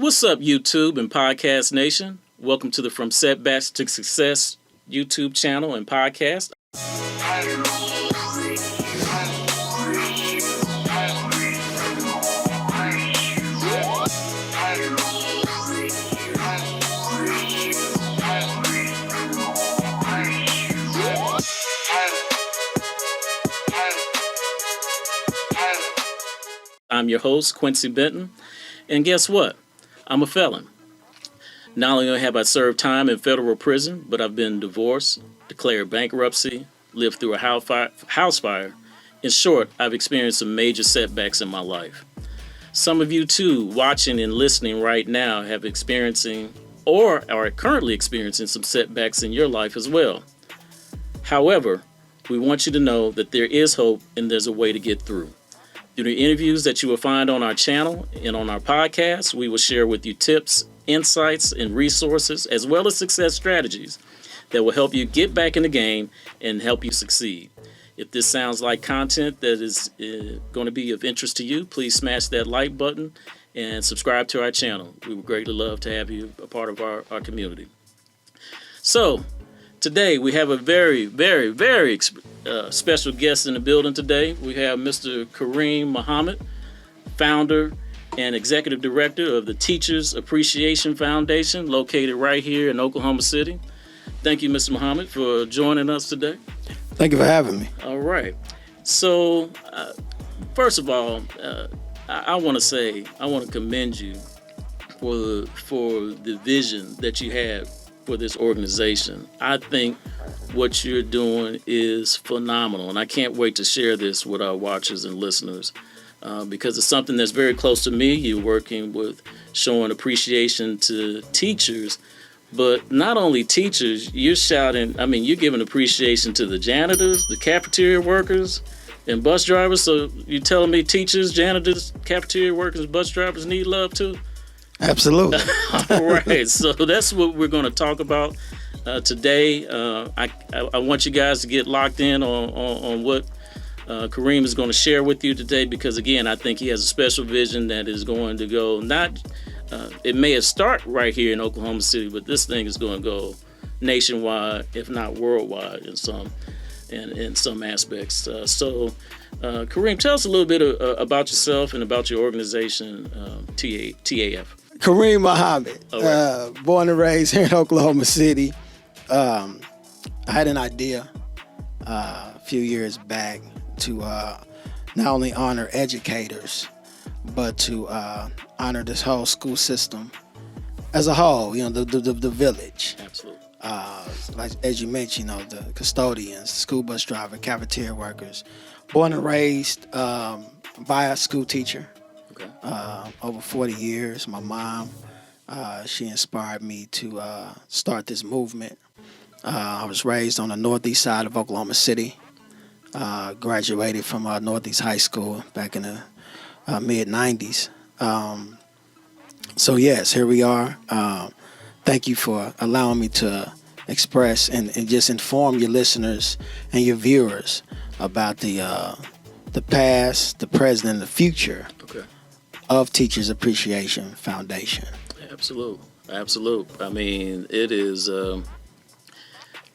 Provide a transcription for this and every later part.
What's up, YouTube and Podcast Nation? Welcome to the From Setbacks to Success YouTube channel and podcast. I'm your host, Quincy Benton, and guess what? I'm a felon. Not only have I served time in federal prison, but I've been divorced, declared bankruptcy, lived through a house fire. In short, I've experienced some major setbacks in my life. Some of you too, watching and listening right now, have experiencing or are currently experiencing some setbacks in your life as well. However, we want you to know that there is hope and there's a way to get through. Through the interviews that you will find on our channel and on our podcast, we will share with you tips, insights, and resources, as well as success strategies that will help you get back in the game and help you succeed. If this sounds like content that is going to be of interest to you, please smash that like button and subscribe to our channel. We would greatly love to have you a part of our community. So, today we have a very special guest in the building today. We have Mr. Karim Muhammad, founder and executive director of the Teachers Appreciation Foundation, located right here in Oklahoma City. Thank you, Mr. Muhammad, for joining us today. Thank you for having me. All right. So, first of all, I want to commend you for the vision that you have for this organization. I think what you're doing is phenomenal, and I can't wait to share this with our watchers and listeners because it's something that's very close to me. You're working with showing appreciation to teachers, but not only teachers, you're giving appreciation to the janitors, the cafeteria workers, and bus drivers. So you're telling me teachers, janitors, cafeteria workers, bus drivers need love too? Absolutely. All right. So that's what we're going to talk about today. I want you guys to get locked in on what Karim is going to share with you today, because, again, I think he has a special vision that is going to go it may have started right here in Oklahoma City, but this thing is going to go nationwide, if not worldwide in some aspects. So, Karim, tell us a little bit about yourself and about your organization, TAF. Karim Muhammad, right. Born and raised here in Oklahoma City. I had an idea a few years back to not only honor educators, but to honor this whole school system as a whole, the village. Absolutely. Like as you mentioned, the custodians, school bus driver, cafeteria workers. Born and raised by a school teacher. Over 40 years. My mom, she inspired me to start this movement. I was raised on the northeast side of Oklahoma City. Graduated from Northeast High School back in the mid-90s. So yes, here we are. Thank you for allowing me to express and just inform your listeners and your viewers about the past, the present, and the future of Teachers Appreciation Foundation. Absolute. I mean, it is.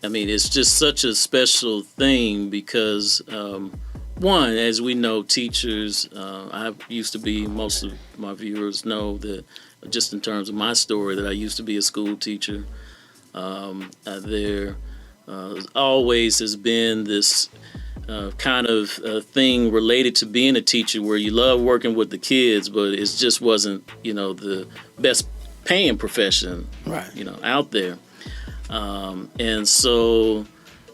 It's just such a special thing because, one, as we know, teachers. I used to be. Most of my viewers know that, just in terms of my story, that I used to be a school teacher. There always has been this kind of thing related to being a teacher where you love working with the kids, but it just wasn't, the best paying profession, right, out there. And so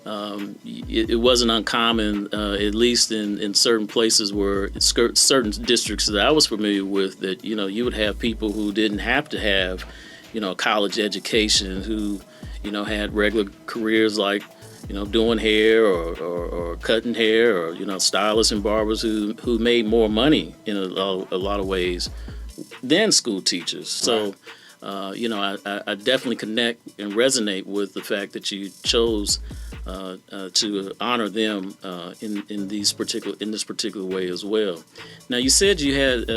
it wasn't uncommon, at least in certain places where certain districts that I was familiar with, that, you would have people who didn't have to have, a college education, who, had regular careers like, doing hair or cutting hair, or, stylists and barbers who made more money in a lot of ways than school teachers. So, I definitely connect and resonate with the fact that you chose to honor them in this particular way as well. Now, you said you had,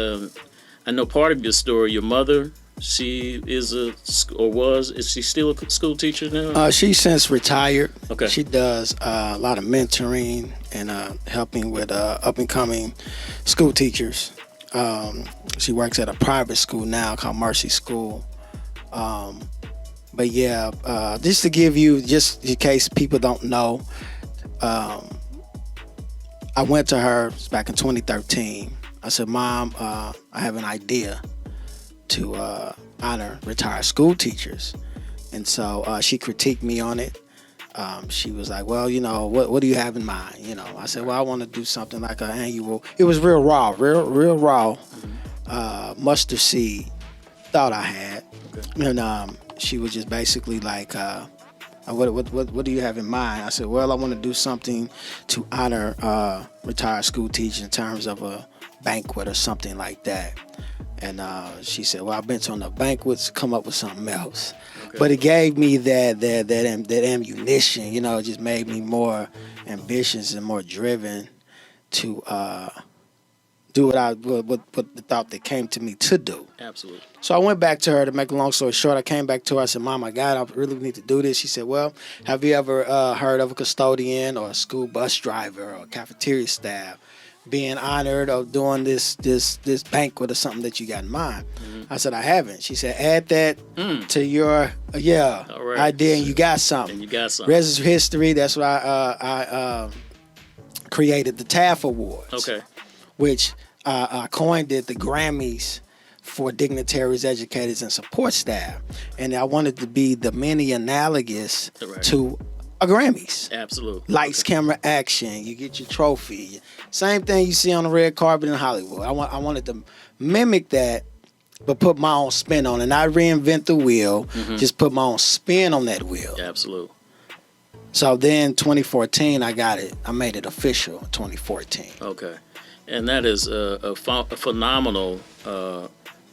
I know part of your story, your mother, she is is she still a school teacher now? She's since retired. Okay. She does a lot of mentoring and helping with up and coming school teachers. She works at a private school now called Mercy School. But yeah, just to give you, just in case people don't know, I went to her back in 2013. I said, Mom, I have an idea to honor retired school teachers. And so she critiqued me on it. She was like, well, what do you have in mind? I said, well, I want to do something like an annual. It was real raw, mustard seed thought I had. Okay. And she was just basically like, what do you have in mind? I said, well, I want to do something to honor retired school teachers in terms of a banquet or something like that. And she said, well, I've been to enough banquets, come up with something else. Okay. But it gave me that ammunition, it just made me more ambitious and more driven to do what the thought that came to me to do. Absolutely. So I went back to her. To make a long story short, I came back to her. I said, Mom, I really need to do this. She said, well, have you ever heard of a custodian or a school bus driver or cafeteria staff being honored of doing this banquet or something that you got in mind? Mm-hmm. I said, I haven't. She said, add that to your idea, and you got something. Rest is history. That's why I created the TAF Awards. Okay. Which I coined it the Grammys for dignitaries, educators, and support staff. And I wanted to be the many analogous to a Grammys. Absolutely. Lights, camera, action. You get your trophy. Same thing you see on the red carpet in Hollywood. I wanted to mimic that, but put my own spin on it. Not reinvent the wheel, just put my own spin on that wheel. Absolutely. So then 2014, I got it. I made it official in 2014. Okay. And that is a phenomenal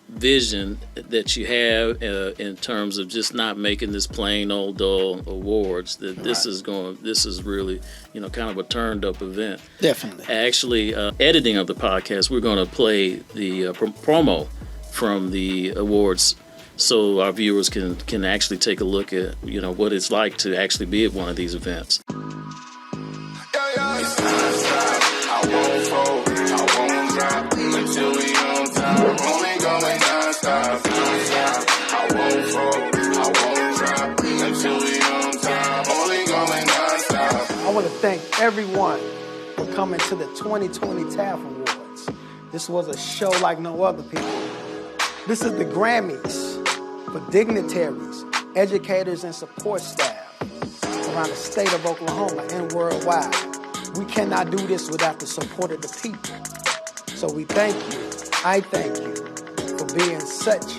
vision that you have in terms of just not making this plain old dull awards. That this is really, kind of a turned up event. Definitely. Actually, editing of the podcast, we're going to play the promo from the awards, so our viewers can actually take a look at what it's like to actually be at one of these events. Until we on top, only going non-stop. I won't fold, I won't drop. Until we on top, only going non-stop. I want to thank everyone for coming to the 2020 TAF Awards. This was a show like no other, people. This is the Grammys for dignitaries, educators, and support staff around the state of Oklahoma and worldwide. We cannot do this without the support of the people. So we thank you, I thank you, for being such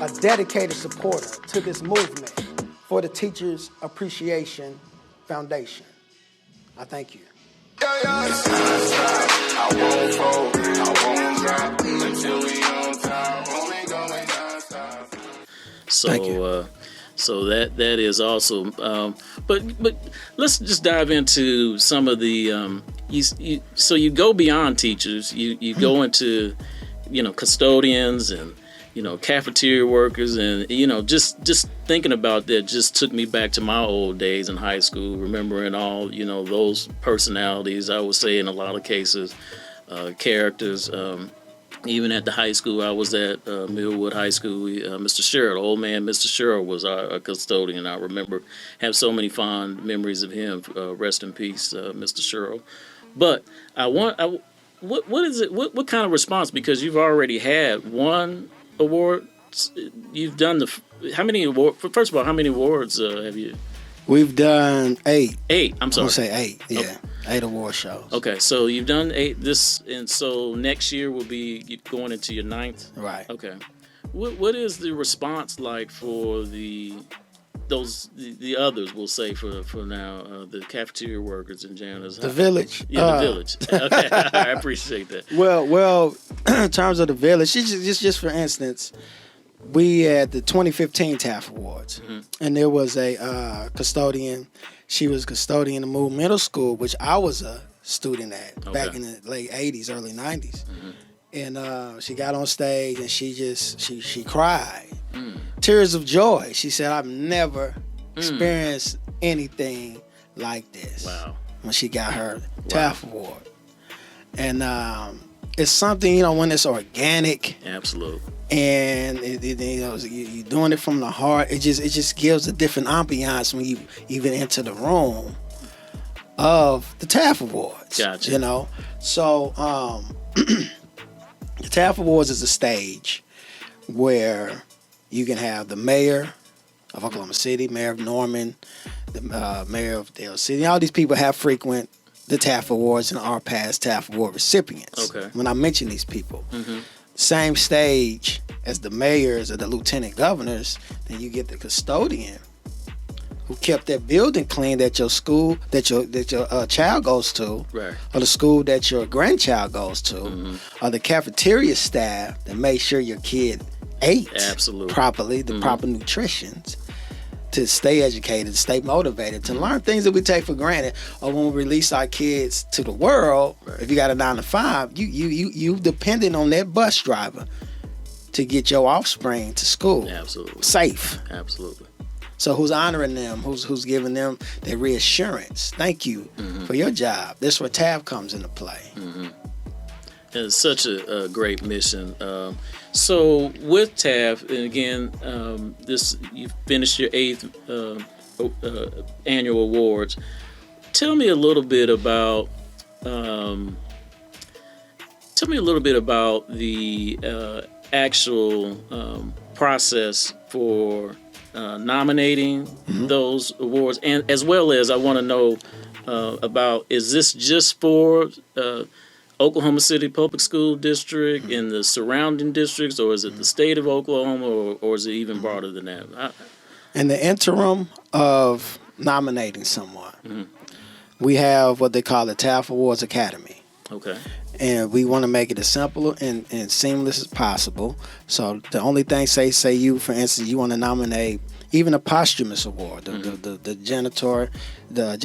a dedicated supporter to this movement for the Teachers Appreciation Foundation. I thank you. I won't fold, I won't drop until we on top, only going non-stop. Thank you. So that is awesome. But let's just dive into some of the so you go beyond teachers. You go into custodians and cafeteria workers, and just thinking about that just took me back to my old days in high school, remembering all those personalities. I would say in a lot of cases characters. Even at the high school I was at, Millwood High School, Mr. Sherrill, old man Mr. Sherrill was our custodian. I remember have so many fond memories of him. Rest in peace, Mr. Sherrill. But what is it? What kind of response? Because you've already had one award. You've done how many awards? First of all, how many awards have you? We've done 8. 8. I'm sorry. I'll say 8. Yeah. Okay. 8 award shows. Okay, so you've done 8 and so next year will be going into your 9th? Right. Okay. What is the response like for the others, we'll say for now, the cafeteria workers and janitors? The village. Yeah, the village. Okay, I appreciate that. Well, in terms of the village, just for instance, we had the 2015 TAF Awards, and there was a custodian. She was custodian of Moore Middle School, which I was a student at back in the late 80s, early 90s. And she got on stage and she cried. tears of joy. She said, I've never experienced anything like this. Wow. When she got her TAF award. And it's something, when it's organic. Absolutely. And you're doing it from the heart. It just gives a different ambiance when you even enter the room of the TAF Awards. Gotcha. So the TAF Awards is a stage where you can have the mayor of Oklahoma City, mayor of Norman, the mayor of Dale City. All these people have frequent the TAF Awards and are past TAF Award recipients. Okay. When I mention these people, same stage as the mayors or the lieutenant governors, then you get the custodian who kept that building clean that your school, that your child goes to, right, or the school that your grandchild goes to, or the cafeteria staff that made sure your kid ate properly, the proper nutrition, to stay educated, stay motivated, to learn things that we take for granted. Or when we release our kids to the world, if you got a 9 to 5, you dependent on that bus driver to get your offspring to school, safe. Absolutely. So who's honoring them? Who's giving them their reassurance? Thank you for your job. This is where TAF comes into play. It's such a great mission. So with TAF, and again, you finished your 8th annual awards. Tell me a little bit about the actual process for nominating those awards, and as well as I want to know about, is this just for Oklahoma City Public School District and the surrounding districts, or is it the state of Oklahoma, or is it even broader than that? In the interim of nominating someone, we have what they call the TAF Awards Academy. Okay. And we want to make it as simple and seamless as possible. So the only thing, say you, for instance, you want to nominate even a posthumous award, the janitor, the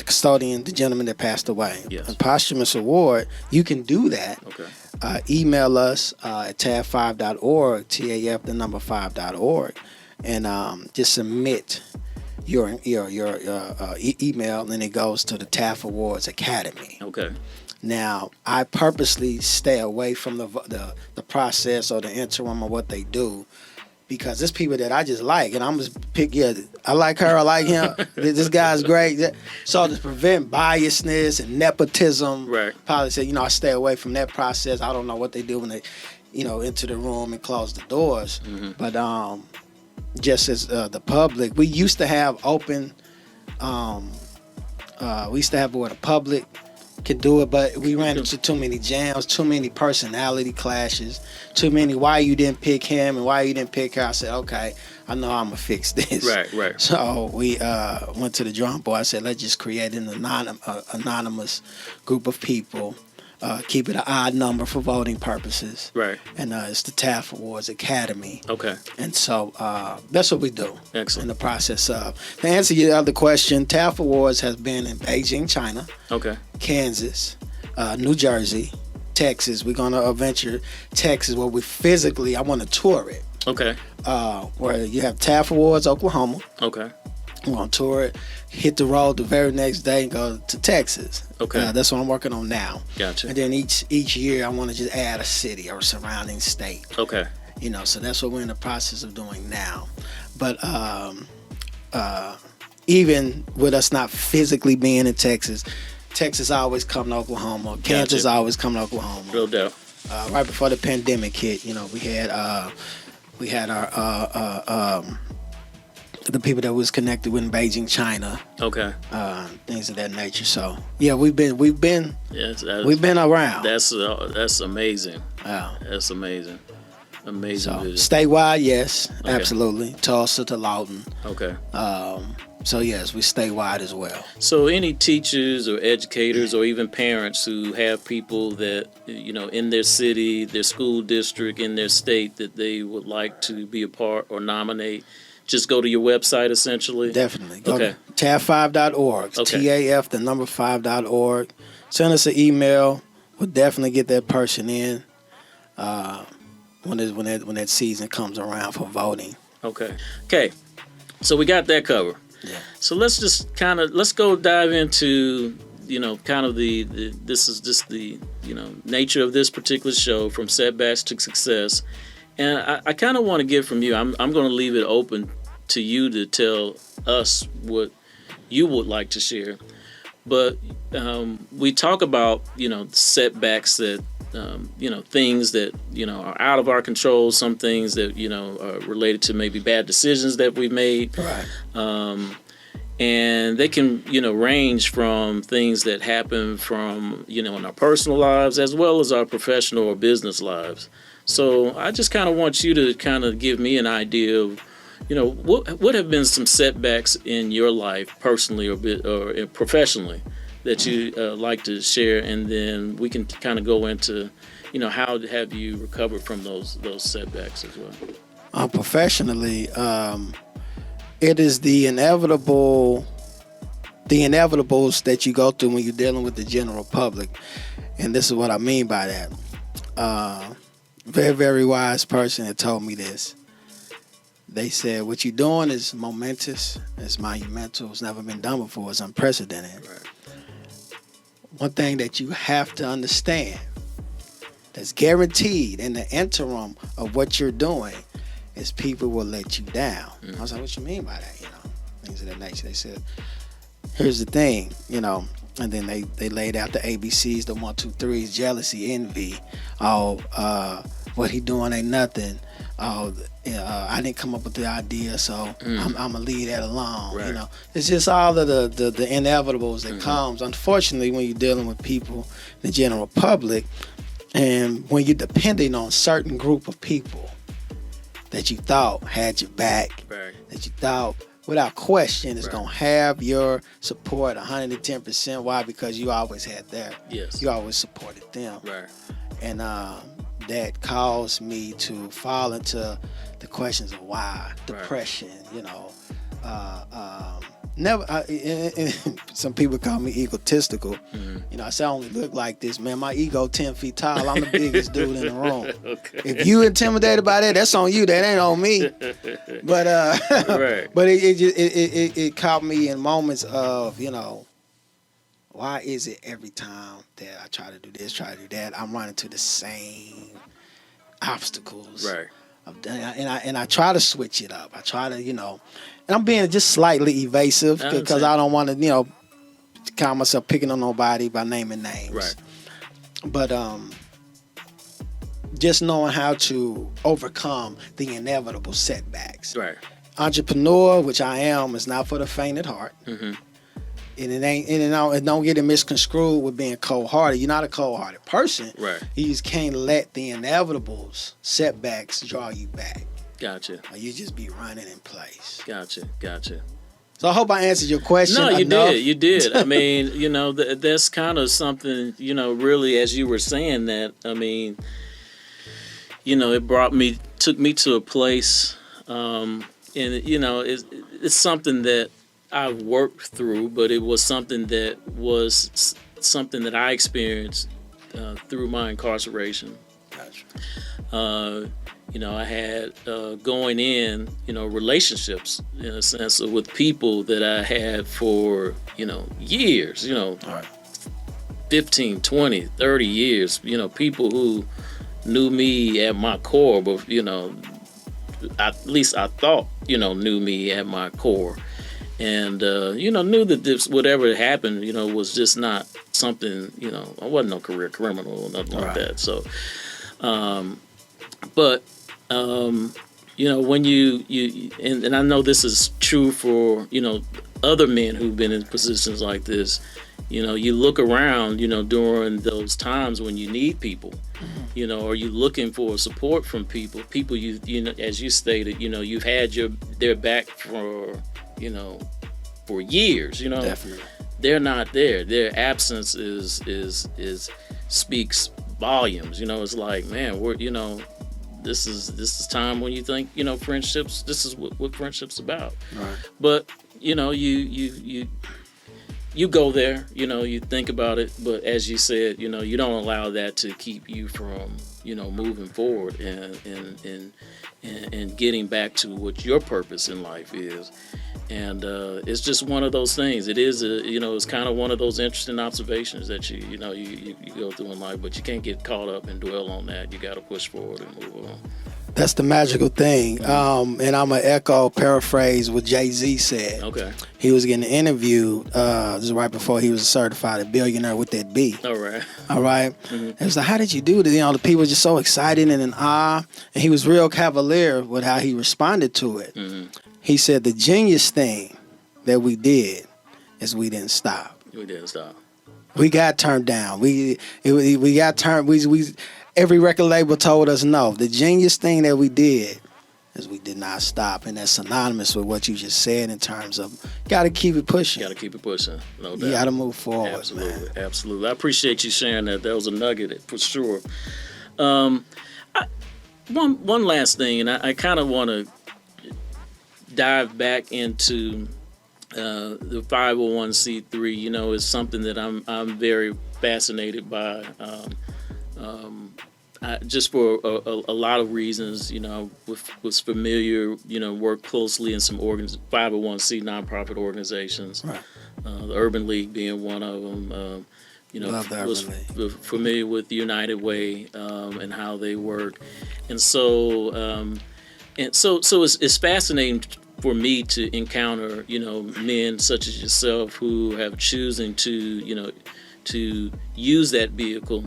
custodian, the gentleman that passed away. Yes. A posthumous award, you can do that. Okay. Email us at taf5.org, TAF the number 5.org, and just submit your email, and it goes to the TAF Awards Academy. Okay. Now, I purposely stay away from the process or the interim or what they do, because there's people that I just like, and I'm just pick. Yeah, I like her, I like him. This guy's great. So to prevent biasness and nepotism, probably say, I stay away from that process. I don't know what they do when they, enter the room and close the doors. But just as the public, we used to have open. We used to have where the public could do it, but we ran into too many jams, too many personality clashes, too many why you didn't pick him and why you didn't pick her. I said, okay, I know I'm gonna fix this. Right. So we went to the drawing board. I said, let's just create an anonymous group of people. Keep it an odd number for voting purposes. Right. And it's the TAF Awards Academy. Okay. And so that's what we do. Excellent. In the process of. To answer your other question, TAF Awards has been in Beijing, China. Okay. Kansas, New Jersey, Texas. We're going to venture Texas where I want to tour it. Okay. Where you have TAF Awards, Oklahoma. Okay. We're going to tour it, hit the road the very next day and go to Texas. Okay. That's what I'm working on now. Gotcha. And then each year I want to just add a city or a surrounding state. Okay. So that's what we're in the process of doing now. But even with us not physically being in Texas always come to Oklahoma. Kansas always come to Oklahoma. Real dope. Right before the pandemic hit, we had our the people that was connected with in Beijing, China. Okay. Things of that nature. So yeah, we've been around. That's amazing. Wow. That's amazing. Amazing. So, statewide, yes, absolutely. Tulsa to Lawton. Okay. So yes, we statewide as well. So any teachers or educators or even parents who have people that in their city, their school district, in their state that they would like to be a part or nominate, just go to your website essentially? Definitely. Go to taf5.org. Okay. TAF the number 5.org. Send us an email. We'll definitely get that person in. when that season comes around for voting. Okay. So we got that covered. Yeah. So let's go dive into, kind of this is just the, nature of this particular show, from setbacks to success. And I kind of want to get from you. I'm going to leave it open to you to tell us what you would like to share. But we talk about, setbacks that, things that, are out of our control, some things that, are related to maybe bad decisions that we made. Right. And they can, range from things that happen from, in our personal lives as well as our professional or business lives. So I just kind of want you to kind of give me an idea of, what have been some setbacks in your life personally or professionally that you like to share, and then we can kind of go into, how have you recovered from those setbacks as well. Professionally, it is the inevitables that you go through when you're dealing with the general public, and this is what I mean by that. Very, very wise person that told me this. They said, what you're doing is momentous, it's monumental, it's never been done before, it's unprecedented. Right. One thing that you have to understand that's guaranteed in the interim of what you're doing is people will let you down. I was like, what you mean by that? Things of that nature. They said, here's the thing, and then they laid out the ABCs, the 1, 2, 3s, jealousy, envy. What he doing ain't nothing. I didn't come up with the idea, so I'm gonna leave that alone. Right. It's just all of the inevitables that comes. Unfortunately, when you're dealing with people, the general public, and when you're depending on a certain group of people that you thought had your back, Right. that you thought without question is gonna have your support 110%. Why? Because you always had theirs. Yes. You always supported them. Right. And that caused me to fall into the questions of why, depression, some people call me egotistical. I say I only look like this, man. My ego 10 feet tall. I'm the biggest dude in the room. Okay. If you intimidated by that, that's on you. That ain't on me. But Right. but it caught me in moments of, why is it every time that I try to do this, try to do that, I'm running to the same obstacles. Right. And I try to switch it up. I try to, and I'm being just slightly evasive because I don't want to, call myself picking on nobody by naming names. Right. But just knowing how to overcome the inevitable setbacks. Right. Entrepreneur, which I am, is not for the faint at heart. Mm-hmm. And it don't get it misconstrued with being cold-hearted. You're not a cold-hearted person. Right. You just can't let the inevitables, setbacks, draw you back. Gotcha. Or you just be running in place. Gotcha. So I hope I answered your question. No, you enough. did. You did. I mean, that's kind of something, really, as you were saying that, I mean, it took me to a place, and, it's something that I've worked through, but it was something that I experienced through my incarceration. Gotcha. I had going in, relationships in a sense with people that I had for, years, All right. 15, 20, 30 years, people who knew me at my core, but, at least I thought, knew me at my core. And, knew that this, whatever happened, was just not something, I wasn't no career criminal or nothing like that. So, when you and I know this is true for, other men who've been in positions like this, you look around, during those times when you need people, or you're looking for support from people, as you stated, you've had their back for years, Definitely. They're not there. Their absence is speaks volumes. It's like, man, we're, this is time when you think, friendships, this is what friendship's about. Right. But, you go there, you think about it, but as you said, you don't allow that to keep you from, moving forward and getting back to what your purpose in life is. And it's just one of those things. It is, it's kind of one of those interesting observations that you go through in life, but you can't get caught up and dwell on that. You got to push forward and move on. That's the magical thing. And I'm going to paraphrase what Jay-Z said. Okay. He was getting interviewed just right before he was a certified billionaire with that B. All right. Mm-hmm. It was like, how did you do that? The people were just so excited and in awe. And he was real cavalier with how he responded to it. Mm-hmm. He said the genius thing that we did is we didn't stop. We didn't stop. We got turned down. We got turned. Every record label told us no. The genius thing that we did is we did not stop, and that's synonymous with what you just said in terms of got to keep it pushing. Got to keep it pushing, no doubt. You got to move forward, absolutely, man. Absolutely. I appreciate you sharing that. That was a nugget for sure. One last thing, and I kind of want to dive back into the 501c3. Is something that I'm very fascinated by. Just for a lot of reasons, was familiar, worked closely in some 501c nonprofit organizations, right. The Urban League being one of them. Love the was Urban League. Familiar with the United Way and how they work, and so it's fascinating for me to encounter, men such as yourself who have chosen to use that vehicle.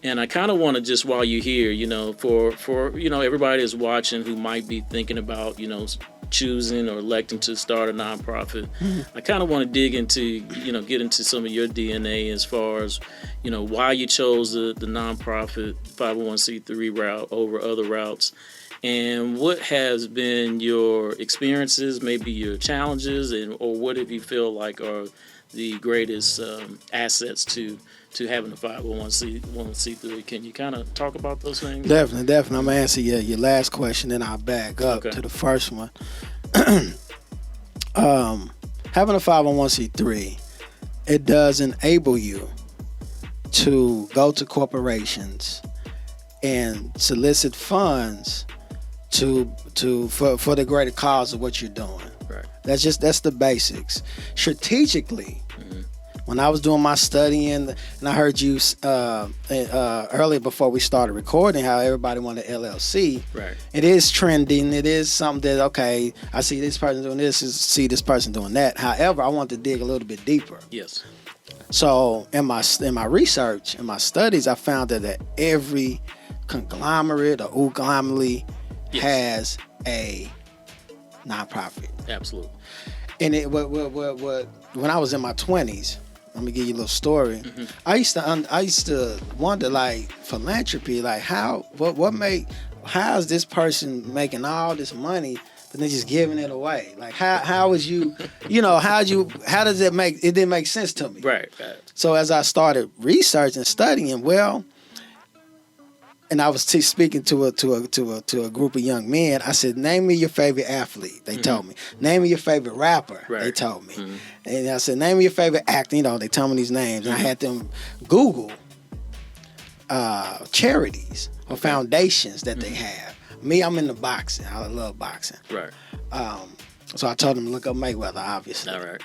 And I kind of want to just, while you're here, for everybody that's watching who might be thinking about, choosing or electing to start a nonprofit, I kind of want to dig into, get into some of your DNA as far as, why you chose the nonprofit 501c3 route over other routes, and what has been your experiences, maybe your challenges, or what have you feel like are the greatest assets to having a 501c3. Can you kind of talk about those things? Definitely. I'm going to answer your last question, then I'll back up to the first one. Having a 501c3, it does enable you to go to corporations and solicit funds for the greater cause of what you're doing. Right. That's the basics. Strategically, when I was doing my studying, and I heard you earlier before we started recording how everybody wanted LLC. Right. It is trending. It is something that, okay, I see this person doing this, see this person doing that. However, I want to dig a little bit deeper. Yes. So in my research, in my studies, I found that every conglomerate or ooglomerate has a nonprofit. Absolutely. And when I was in my 20s, let me give you a little story. I used to wonder, like, philanthropy, like how is this person making all this money but then just giving it away? Like how was you, how does it make, it didn't make sense to me. Right. So as I started researching, studying, and I was speaking to a group of young men. I said, "Name me your favorite athlete." They told me. "Name me your favorite rapper." Right. They told me. And I said, "Name me your favorite actor." They told me these names. And I had them Google charities or foundations that they have. Me, I'm into boxing. I love boxing. Right. So I told them to look up Mayweather. Obviously. All right.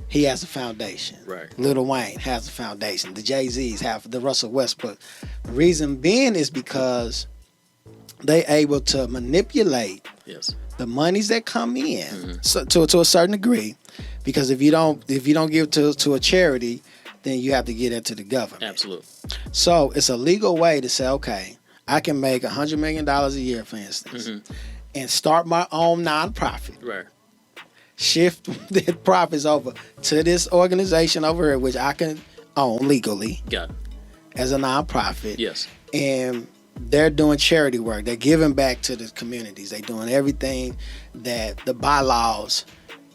He has a foundation. Right. Lil Wayne has a foundation. The Jay-Z's have, the Russell Westbrook. The reason being is because they able to manipulate the monies that come in to a certain degree. Because if you don't give to a charity, then you have to give that to the government. Absolutely. So it's a legal way to say, okay, I can make $100 million a year, for instance, and start my own nonprofit. Right. Shift the profits over to this organization over here, which I can own legally. Got it. As a nonprofit. Yes. And they're doing charity work. They're giving back to the communities. They're doing everything that the bylaws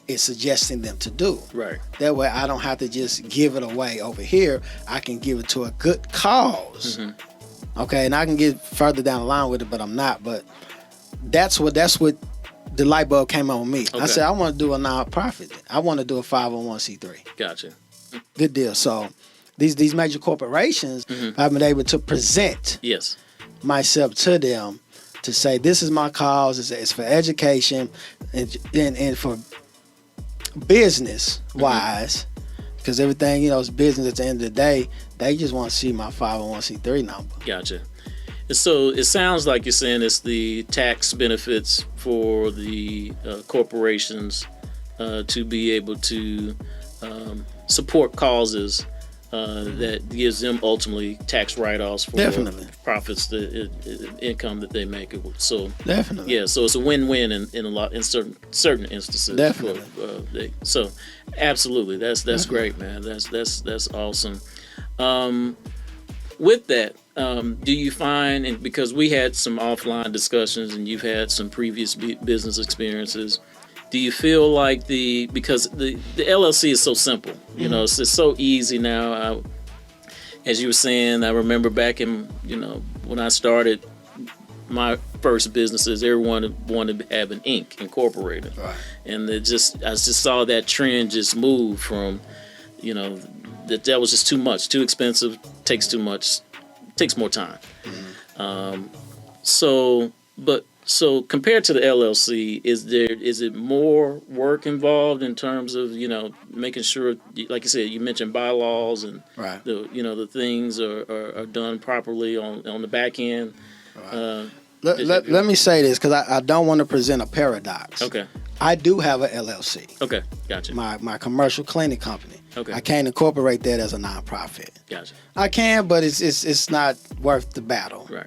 is suggesting them to do. Right. That way I don't have to just give it away over here. I can give it to a good cause. Okay, and I can get further down the line with it, but I'm not. But that's what the light bulb came on me. Okay. I said, I want to do a nonprofit. I want to do a 501c3. Gotcha. Good deal. So these major corporations, I've been able to present Yes. myself to them to say, this is my cause. It's for education and for business wise, because everything, is business at the end of the day. They just want to see my 501c3 number. Gotcha. And so it sounds like you're saying it's the tax benefits for the corporations to be able to support causes that gives them ultimately tax write-offs for Definitely. profits, the income that they make. So Definitely. yeah, so it's a win-win in certain instances. Definitely. So absolutely, that's great, man. That's awesome. With that, do you find, and because we had some offline discussions and you've had some previous business experiences, do you feel like because the LLC is so simple, it's just so easy now. As you were saying, I remember back in, when I started my first businesses, everyone wanted to have an Inc. incorporated. Right. And I just saw that trend just move from, that was just too much, too expensive, takes too much, takes more time. So compared to the LLC, is it more work involved in terms of making sure, like you said, you mentioned bylaws and Right. the things are done properly on the back end. Right. Let me say this, because I don't want to present a paradox. Okay. I do have a LLC. Okay. Gotcha. My commercial cleaning company. Okay. I can't incorporate that as a nonprofit. Gotcha. I can, but it's not worth the battle. Right.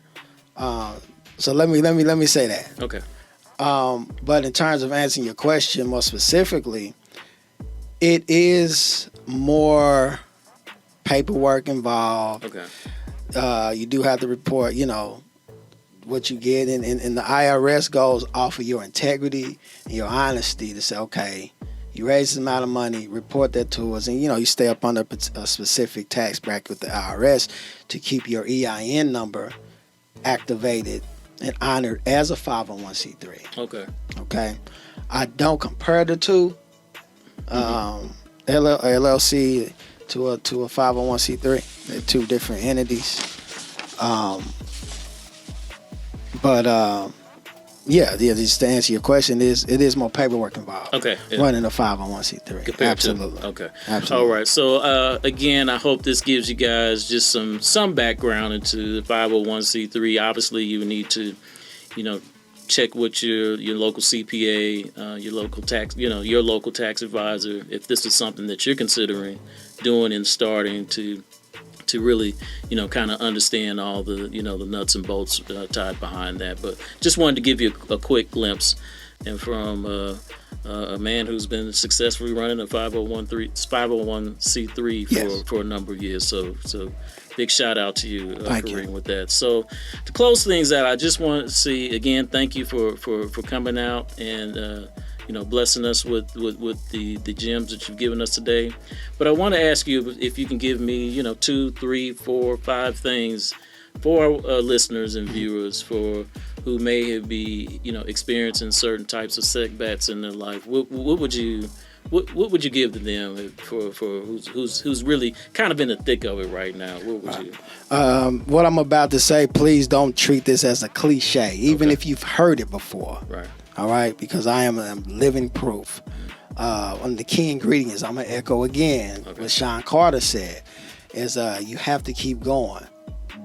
So let me say that. Okay. But in terms of answering your question more specifically, it is more paperwork involved. Okay. You do have to report, what you get, and the IRS goes off of your integrity and your honesty to say, okay, you raise this amount of money, report that to us, and you stay up under a specific tax bracket with the IRS to keep your EIN number activated and honored as a 501c3. Okay. Okay, I don't compare the two, LLC to a 501c3. They're two different entities. Just to answer your question, it is more paperwork involved. Okay. Yeah. Running a 501c3. Absolutely. Okay. Absolutely. All right. So again, I hope this gives you guys just some background into the 501c3. Obviously, you need to, check with your local CPA, your local tax, your local tax advisor, if this is something that you're considering doing and starting to really, kind of understand all the, the nuts and bolts tied behind that. But just wanted to give you a quick glimpse, and from a man who's been successfully running a 501c3 Yes. for a number of years. So big shout out to you, Thank Karim, you. with that. So to close things out, I just want to see again, thank you for coming out and blessing us with the gems that you've given us today. But I want to ask you if you can give me 2, 3, 4, 5 things for our listeners and viewers who may be experiencing certain types of setbacks in their life. What would you give to them for who's really kind of in the thick of it right now? What would you? What I'm about to say, please don't treat this as a cliche, even if you've heard it before. Right. All right, because I am living proof. One of the key ingredients, I'm gonna echo again what Sean Carter said, is you have to keep going.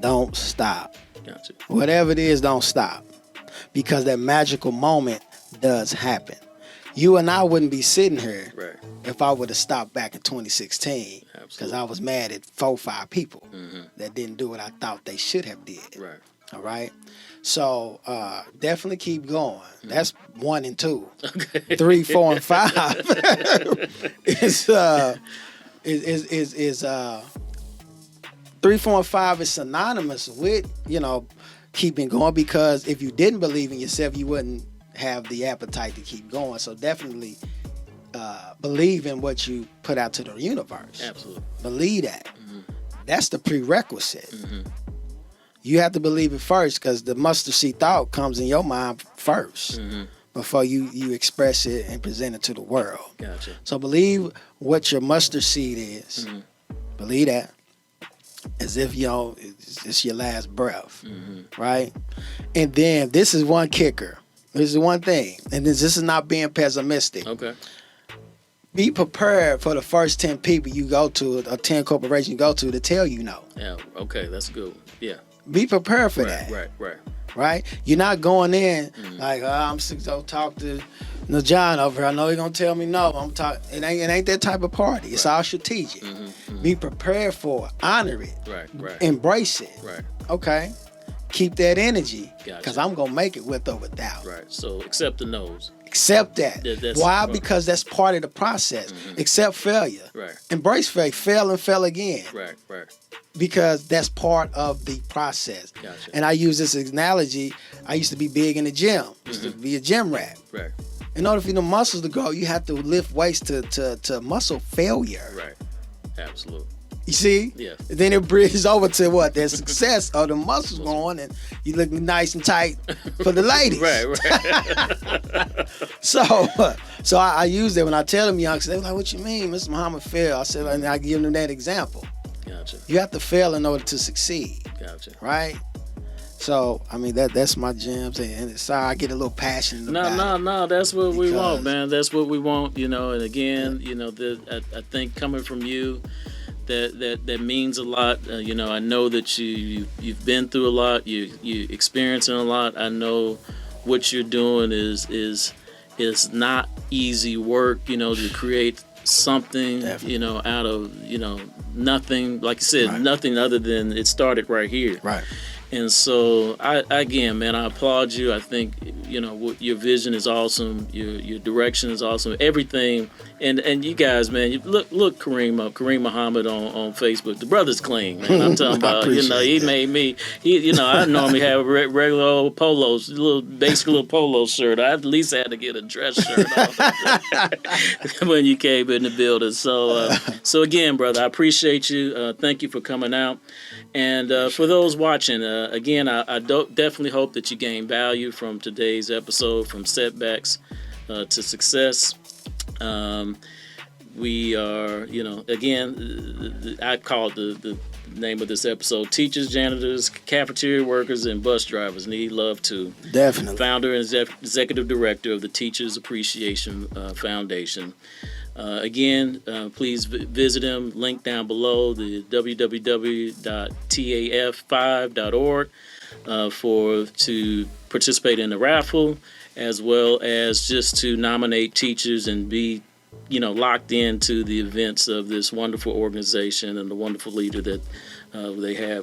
Don't stop. Gotcha. Whatever it is, don't stop, because that magical moment does happen. You and I wouldn't be sitting here if I would have stopped back in 2016, because I was mad at 4 or 5 people that didn't do what I thought they should have did. Right. All right. So definitely keep going. That's 1 and 2. Okay. 3, 4, and 5 is 3, 4, and 5 is synonymous with keeping going, because if you didn't believe in yourself, you wouldn't have the appetite to keep going. So definitely believe in what you put out to the universe. Absolutely. Believe that. That's the prerequisite. You have to believe it first, because the mustard seed thought comes in your mind first before you express it and present it to the world. Gotcha. So believe what your mustard seed is, Believe that. As if, it's your last breath, right? And then this is one kicker. This is one thing. And this is not being pessimistic. Okay. Be prepared for the first 10 people you go to, or 10 corporations you go to tell you no. Yeah, okay, that's good. Yeah. Be prepared for that. Right? You're not going in like, I'm sick to talk to John over here. I know he's going to tell me no. It ain't that type of party. It's all strategic. Be prepared for it. Honor it. Right. Embrace it. Right. Okay? Keep that energy. Gotcha. Because I'm going to make it with or without. Right. So accept the no's. Accept that. Why? Because that's part of the process. Accept failure. Right. Embrace failure. Fail and fail again. Right. Because that's part of the process. Gotcha. And I use this analogy. I used to be big in the gym. Used to be a gym rat. Right. In order for the muscles to grow, you have to lift weights to muscle failure. Right. Absolutely. You see? Yeah. Then it bridges over to what? Their success of the muscles growing, and you look nice and tight for the ladies. Right. So I use that when I tell them youngsters. They're like, "What you mean, Mr. Muhammad failed?" I said, and I give them that example. Gotcha. You have to fail in order to succeed. Gotcha. Right? So, I mean, that's my gems, and sorry, I get a little passionate about it. No, that's what we want, man. That's what we want, and again, I think coming from you, that means a lot. I know that you've been through a lot, you experiencing a lot. I know what you're doing is not easy work, to create something, out of, nothing, like you said, nothing other than it started right here. Right. And so, I applaud you. I think, your vision is awesome. Your direction is awesome. Everything. And you guys, man, look Karim up, Karim Muhammad on Facebook. The brother's clean, man. I'm talking about, he made me, I normally have regular old polos, basic little polo shirt. I at least had to get a dress shirt on when you came in the building. So again, brother, I appreciate you. Thank you for coming out. And for those watching, again, I definitely hope that you gain value from today's episode, from setbacks to success. We are, again, I called the name of this episode Teachers, Janitors, Cafeteria Workers, and Bus Drivers Need Love Too. Definitely. Founder and Executive Director of the Teachers Appreciation Foundation. Again, please visit him. Link down below, the www.taf5.org to participate in the raffle, as well as just to nominate teachers and be, locked into the events of this wonderful organization and the wonderful leader that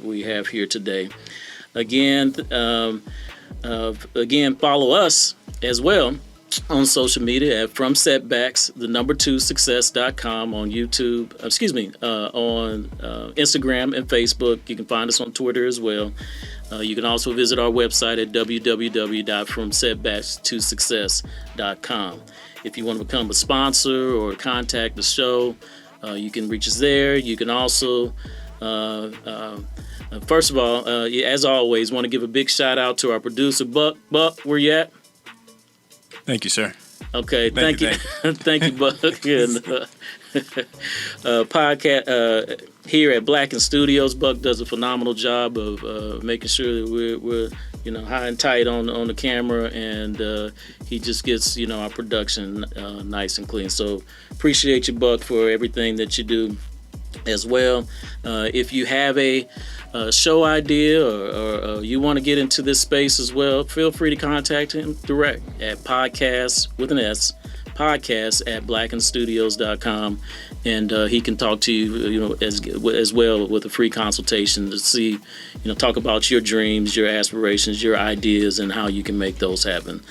we have here today. Again, follow us as well on social media at From Setbacks, the #2success.com on YouTube, on Instagram and Facebook. You can find us on Twitter as well. You can also visit our website at www.fromsetbackstosuccess.com. If you want to become a sponsor or contact the show, you can reach us there. You can also, first of all, as always, want to give a big shout out to our producer, Buck. Buck, where you at? Thank you, sir. Okay, thank you. Thank you, Buck. And, podcast here at Black and Studios, Buck does a phenomenal job of making sure that we're high and tight on the camera, and he just gets our production nice and clean. So appreciate you, Buck, for everything that you do as well. If you have a show idea or you want to get into this space as well, feel free to contact him direct at podcast with an S, podcast at blackandstudios.com, and he can talk to you, as well with a free consultation to see, talk about your dreams, your aspirations, your ideas, and how you can make those happen.